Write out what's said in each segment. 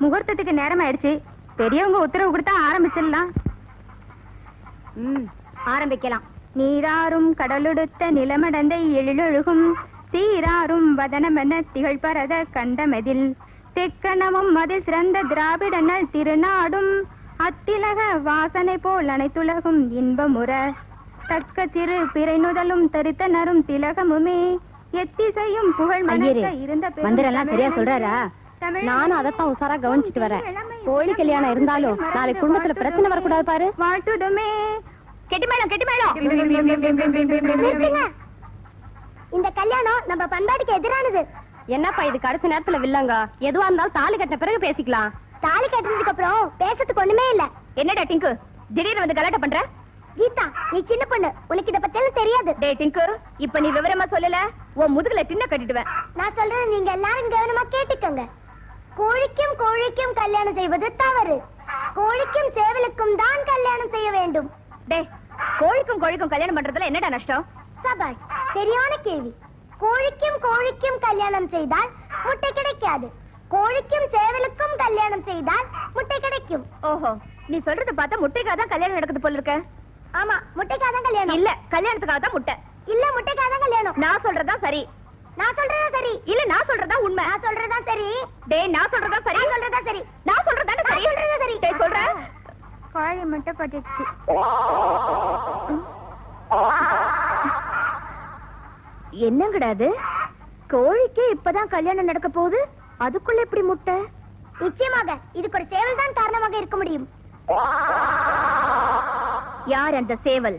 முகூர்த்தத்துக்கு நேரம் ஆயிடுச்சு. பெரியவங்க உத்தரவு கொடுத்தா ஆரம்பிச்சிடலாம். ஆரம்பிக்கலாம். நீராறும் கடலுடுத்த நிலமடந்தை எழிலொழுகும் சீராறும் வதனமென திகழ்பரத கண்டமெதில் தெக்கணமும் அதில் சிறந்த திராவிடனல் திருநாடும் அத்திலக வாசனை போல் அனைத்துலகும் இன்பமுற தக்க சிறு பிறை நுதலும் தரித்தனரும் திலகமுமே எத்திசையும் புகழ் மணக்க இருந்த மந்திரெல்லாம் சரியா சொல்றாரா? நானும் அதைத்தான் உசாரா கவனிச்சுட்டு வரேன். கோழி கல்யாணம் இருந்தாலும் நாளைக்கு குடும்பத்துல பிரச்சனை வரக்கூடாது பாரு. வாழ்த்துடுமே. கெட்டி மேளம் கெட்டி மேளம். இந்த கல்யாணம் நம்ம பண்பாட்டுக்கு எதிரானது. என்னப்பா இது கடைசி நேரத்துல வில்லங்க? எதுவா இருந்தாலும் தாலி கட்டின பிறகு பேசிக்கலாம். தாலி கட்டினதுக்கு அப்புறம் பேசறதுக்கு ஒண்ணுமே இல்ல. என்னடா டிங்கு திடீர்னு வந்து கலாட்ட பண்ற? கீதா, நீ சின்ன பொண்ணு, உனக்கு இத பத்தி எல்லாம் தெரியாது. டேய் டிங்கு, இப்ப நீ விவரமா சொல்லல உன் முதுகுல டின்ன கட்டிடுவேன். நான் சொல்றேன், நீங்க எல்லாரும் கவனமா கேட்டுக்கங்க. கோழிக்கும் கோழிக்கும் கல்யாணம் செய்வது தவறு. கோழிக்கும் சேவலுக்கும் தான் கல்யாணம் செய்ய வேண்டும். டேய், கோழிக்கும் கோழிக்கும் கல்யாணம் பண்றதுல என்னடா நஷ்டம்? சபாஷ், சரியான கேள்வி. கோழிக்கும் கோழிக்கும் கல்யாணம் செய்தால் முட்டை கிடைக்காது. கோழிக்கும் சேவலுக்கும் கல்யாணம் செய்தால் முட்டை கிடைக்கும். ஓஹோ, நீ சொல்றது பார்த்தா முட்டைக்காக தான் கல்யாணம் நடக்குது போல இருக்க. ஆமா, முட்டைக்காக தான் கல்யாணம். இல்ல, கல்யாணத்துக்காக தான் முட்டை. இல்ல, முட்டைக்காக தான் கல்யாணம். நான் சொல்றதா சரி. நான் சொல்றதா சரி. இல்ல, நான் சொல்றதா உண்மை. நான் சொல்றதா சரி. டேய், நான் சொல்றதா சரி. நான் சொல்றதா சரி. நான் சொல்றதா சரி. சொல்றதா சரி. டேய், சொல்ற. கோழி மட்டும் பட்டுச்சு. என்னங்கடாது? கோழிக்கு இப்பதான் கல்யாணம் நடக்க போகுது, அதுக்குள்ள எப்படி முட்டை? நிச்சயமாக இதுக்கு ஒரு சேவல் தான் காரணமாக இருக்க முடியும். யார் அந்த சேவல்?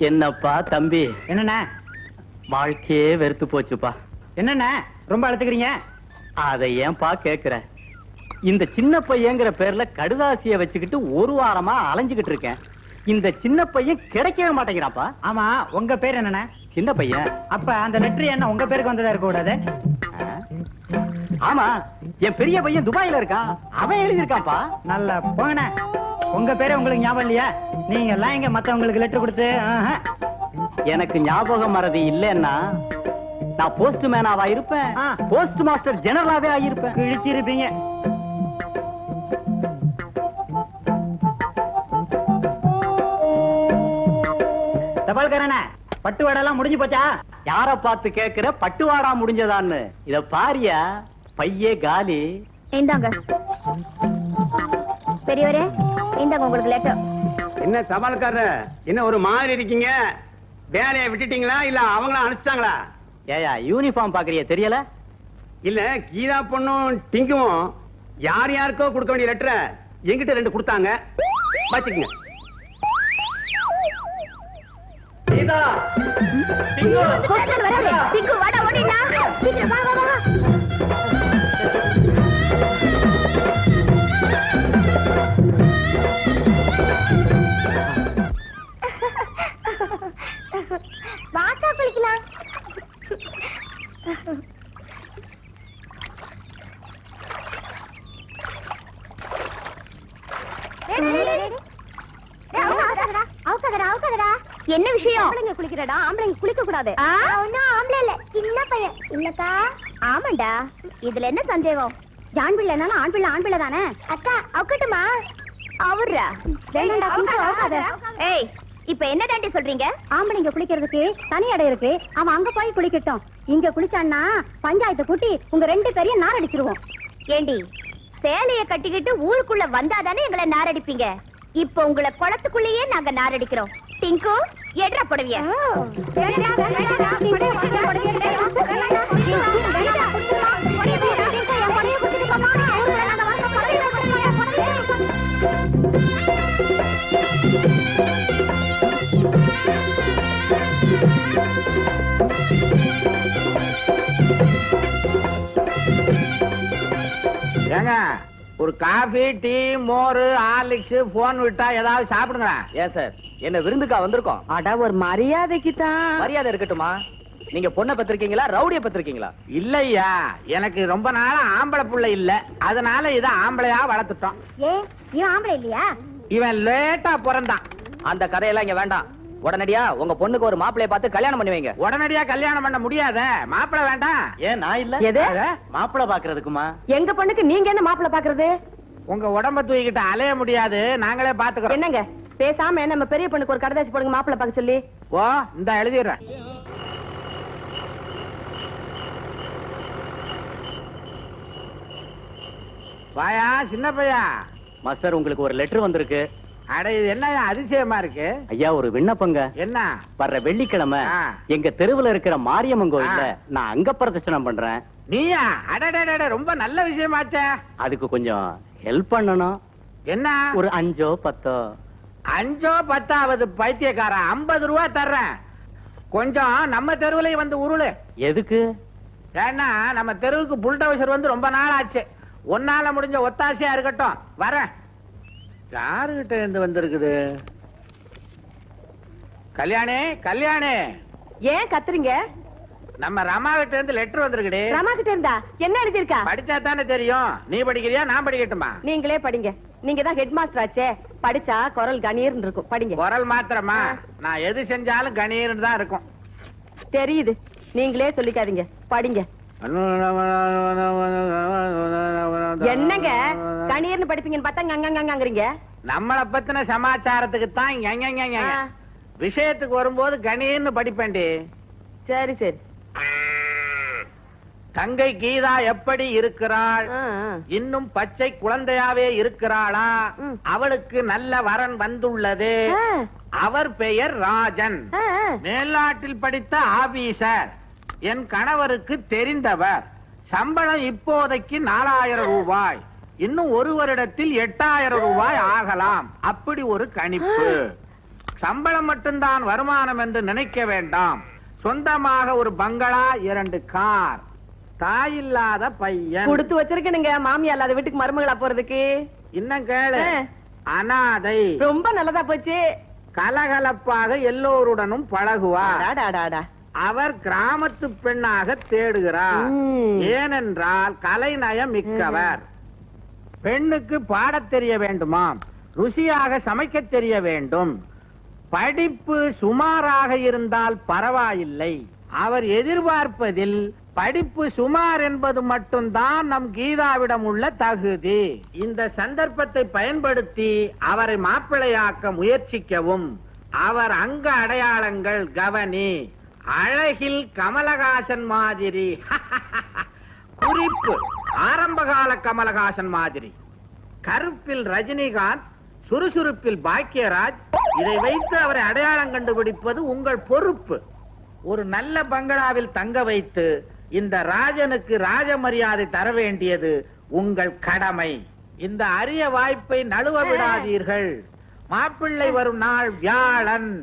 என்னப்பா தம்பி? என்னண்ணா? வாழ்க்கையே வெறுத்து போச்சுப்பா. என்னண்ணா ரொம்ப அழுத்துக்கிறீங்க? அதை ஏன்பா கேக்குற? இந்த சின்ன பையங்கிற பேர்ல கடுதாசிய வச்சுக்கிட்டு ஒரு வாரமா அலைஞ்சுகிட்டு இருக்கேன். இந்த சின்ன பையன் கிடைக்கவே மாட்டேங்கிறான்ப்பா. ஆமா, உங்க பேர் என்னண்ணா? சின்ன பையன். அப்ப அந்த லெட்டர் என்ன உங்க பேருக்கு வந்ததா இருக்க கூடாது? ஆமா, என் பெரிய பையன் துபாயில இருக்கான், அவன் எழுதியிருக்கான்ப்பா. நல்லா போங்கண்ணா. உங்க பேரே உங்களுக்கு ஞாபகம் இல்லையா? நீங்க எல்லாம் இங்க மத்தவங்களுக்கு லெட்டர் கொடுத்து எனக்கு ஞாபகம் மறதி இல்லைன்னா நான் போஸ்ட் மேனாவா இருப்பேன், போஸ்ட் மாஸ்டர் ஜெனரலாவே ஆகியிருப்பேன். கிழிச்சிருப்பீங்க. தபால்காரண்ணா, பட்டுவாடெல்லாம் முடிஞ்சு போச்சா? யார பார்த்து கேக்குற பட்டுவாடா முடிஞ்சதான்னு? இத பாரியா, பையே காலி. இந்தாங்க பெரியவரே, இந்தாங்க உங்களுக்கு லெட்டர். என்ன தபால்காரர், என்ன ஒரு மாதிரி இருக்கீங்க? வேலையை விட்டுட்டீங்களா இல்ல அவங்கள அனுப்பிச்சாங்களா? ஏயா யூனிஃபார்ம் பாக்குறிய தெரியல? இல்ல, கீதா பொண்ணும் டிங்குவும் யார் யாருக்கோ கொடுக்க வேண்டிய லெட்டரை என்கிட்ட 2 கொடுத்தாங்க, பாத்துக்கங்க. கீதா, டிங்கு, டிங்கு வாடா, ஓடிடா. சீக்கிரம் வா வா வா. என்ன விஷயம்? ஆம்பளைங்க குளிக்கிறடா, ஆம்பளைங்க குளிக்க கூடாது. ஒன்னும் ஆம்பளை இல்ல, சின்ன பையன் இல்லக்கா. ஆமாண்டா, இதுல என்ன சந்தேகம்? ஆண் பிள்ளை என்னாலும் ஆண் பிள்ளை ஆண் பிள்ளை தானே. அக்கா அவுக்கட்டுமா? அவர்ரா வேண்டாம்டா, குளிக்க ஆகாத. ஏய், இப்ப என்ன தாண்டி சொல்றீங்க? ஆம்பளைங்க குளிக்கிறதுக்கு தனி இடம் இருக்கு, அவன் அங்க போய் குளிக்கட்டும். இங்க குளிச்சான்னா பஞ்சாயத்தை கூட்டி உங்க 2 பேரையும் நாரடிச்சிருவோம். ஏண்டி, சேலைய கட்டிக்கிட்டு ஊருக்குள்ள வந்தாதானே எங்களை நாரடிப்பீங்க. இப்ப உங்களை குளத்துக்குள்ளேயே நாங்க நாரடிக்கிறோம். டிங்கு, எட்ரா புடவைய. ஏங்க, ஒரு காபி, டீ, மோர், ஹார்லிக்ஸ், போன் விட்டா ஏதாவது சாப்பிடுங்க. ஏன் சார், என்ன விருந்துக்கா வந்திருக்கோம்? அட, ஒரு மரியாதைக்கு தான். மரியாதை இருக்கட்டுமா? நீங்க பொண்ணை பத்திருக்கீங்களா, ரவுடிய பத்திருக்கீங்களா? இல்லையா, எனக்கு ரொம்ப நாளா ஆம்பளை புள்ள இல்ல, அதனால இத ஆம்பளையா வளர்த்துட்டோம். இவன் ஆம்பளை இல்லையா? இவன் லேட்டா பிறந்தான். அந்த கதையெல்லாம் இங்க வேண்டாம். உடனடியா உங்க பொண்ணுக்கு ஒரு மாப்பிளைய பார்த்து கல்யாணம் பண்ணி வைங்க. உடனடியா கல்யாணம் பண்ண முடியாத, மாப்பிளை வேண்டாம். ஏன் நான் இல்ல? எது? மாப்பிளை பாக்குறதுக்குமா? எங்க பொண்ணுக்கு நீங்க என்ன மாப்பிளை பாக்குறது? உங்க உடம்ப தூக்கிட்டு அலைய முடியாது, நாங்களே பாத்துக்கிறோம். என்னங்க பேசாம நம்ம பெரிய பொண்ணுக்கு ஒரு கடைதாசி போடுங்க, மாப்பிளை பார்க்க சொல்லி. ஓ, இந்த எழுதிடுறேன். வாயா சின்ன பையா. மாஸ்டர், உங்களுக்கு ஒரு லெட்டர் வந்திருக்கு. அட, இது என்ன அதிசயமா இருக்கு? ஐயா, ஒரு விண்ணப்பங்க. என்ன? வர்ற வெள்ளிக்கிழமை ஆ. எங்க தெருவுல இருக்கிற மாரியம்மன் கோயில்ல நான் அங்க பிரதட்சணம் பண்றேன். நீயா? அடடடட, ரொம்ப நல்ல விஷயமாச்சே. அதுக்கு கொஞ்சம் ஹெல்ப் பண்ணணும். என்ன? ஒரு 5 or 10. 5 or 10 பைத்தியக்காரா, 50 ரூபா தர்றேன். கொஞ்சம் நம்ம தெருவுலயும் வந்து உருளு. எதுக்கு? ஏன்னா நம்ம தெருவுக்கு புல்டோசர் வந்து ரொம்ப நாள் ஆச்சு. ஒன்னால முடிஞ்ச ஒத்தாசையா இருக்கட்டும், வரேன். யாருகிட்ட இருந்து வந்திருக்குது? கல்யாணி, கல்யாணி. ஏன் கத்துறீங்க? நம்ம ரமா கிட்ட இருந்து லெட்டர் வந்திருக்குடி. ரமா கிட்ட இருந்தா என்ன எழுதிருக்கா? படிச்சா தானே தெரியும். நீ படிக்கிறியா, நான் படிக்கட்டுமா? நீங்களே படிங்க, நீங்க தான் ஹெட் மாஸ்டர் ஆச்சே. படிச்சா குரல் கணீர்னு இருக்கும், படிங்க. குரல் மாத்திரமா? நான் எது செஞ்சாலும் கணீர்னு தான் இருக்கும். தெரியுது, நீங்களே சொல்லிக்காதீங்க, படிங்க. என்னங்க கணீர்னு படிப்பீங்கன்னு பார்த்தா கங்கங்கங்கங்கறீங்க. நம்மள பத்தின சமாச்சாரத்துக்கு தான் விஷயத்துக்கு வரும்போது கணீர்னு படிப்பேன்டி. சரி சரி. தங்கை கீதா எப்படி இருக்கிறாள்? இன்னும் பச்சை குழந்தையாவே இருக்கிறாளா? அவளுக்கு நல்ல வரன் வந்துள்ளது. அவர் பெயர் ராஜன், மேல்நாட்டில் படித்த ஆபீசர். என் கணவருக்கு தெரிந்தவர். சம்பளம் இப்போதைக்கு 4000 ரூபாய். இன்னும் 1 வருடத்தில் 8000 ரூபாய் ஆகலாம். அப்படி ஒரு கணிப்பு. சம்பளம் மட்டும்தான் வருமானம் என்று நினைக்க வேண்டாம். சொந்தமாக ஒரு பங்களா, 2 கார். தாயில்லாத பையன். கொடுத்து வச்சிருக்கணுங்க மாமியா இல்லாத வீட்டுக்கு மருமகளா போறதுக்கு. இன்னும் கேளு, அனாதை. ரொம்ப நல்லதா போச்சு. கலகலப்பாக எல்லோருடனும் பழகுவார். அவர் கிராமத்து பெண்ணாக தேடுகிறார். ஏனென்றால் கலைநயம் மிக்கவர். பெண்ணுக்கு பாடத் தெரிய வேண்டுமாம், ருசியாக சமைக்க தெரிய வேண்டும். படிப்பு சுமாராக இருந்தால் பரவாயில்லை. அவர் எதிர்பார்ப்பதில் படிப்பு சுமார் என்பது மட்டும்தான் நம் கீதாவிடம் உள்ள தகுதி. இந்த சந்தர்ப்பத்தை பயன்படுத்தி அவரை மாப்பிள்ளையாக்க முயற்சிக்கவும். அவர் அங்க அடையாளங்கள் கவனி. அழகில் கமலஹாசன் மாதிரி. குறிப்பு, ஆரம்பகால கமலஹாசன் மாதிரி. கருப்பில் ரஜினிகாந்த், சுறுசுறுப்பில் பாக்கியராஜ். இதை வைத்து அவரை அடையாளம் கண்டுபிடிப்பது உங்கள் பொறுப்பு. ஒரு நல்ல பங்களாவில் தங்க வைத்து இந்த ராஜனுக்கு ராஜ மரியாதை தர வேண்டியது உங்கள் கடமை. இந்த அரிய வாய்ப்பை நழுவ விடாதீர்கள். மாப்பிள்ளை வரும் நாள் வியாழன்.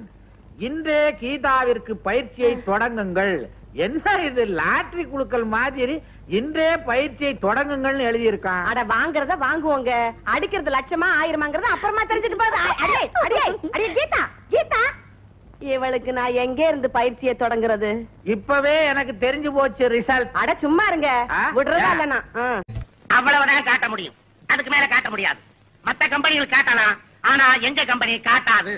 இன்றே கீதாவிற்கு பயிற்சியை தொடங்குங்கள். என்ன இது, லாட்டரி குழுக்கள் மாதிரி இன்றே பயிற்சியை தொடங்குங்கள் எழுதியிருக்கான். அட, வாங்குறத வாங்குவோங்க, அடிக்கிறது லட்சமா 1000மாங்கிறத அப்புறமா தெரிஞ்சுட்டு போகுது. கீதா, கீதா, இவளுக்கு நான் எங்க இருந்து பயிற்சியை தொடங்குறது? இப்பவே எனக்கு தெரிஞ்சு போச்சு ரிசல்ட். அட சும்மா இருங்க, விடுறதா இல்லனா? அவ்வளவுதான் காட்ட முடியும், அதுக்கு மேல காட்ட முடியாது. மத்த கம்பெனிகள் காட்டலாம், ஆனா எங்க கம்பெனி காட்டாது.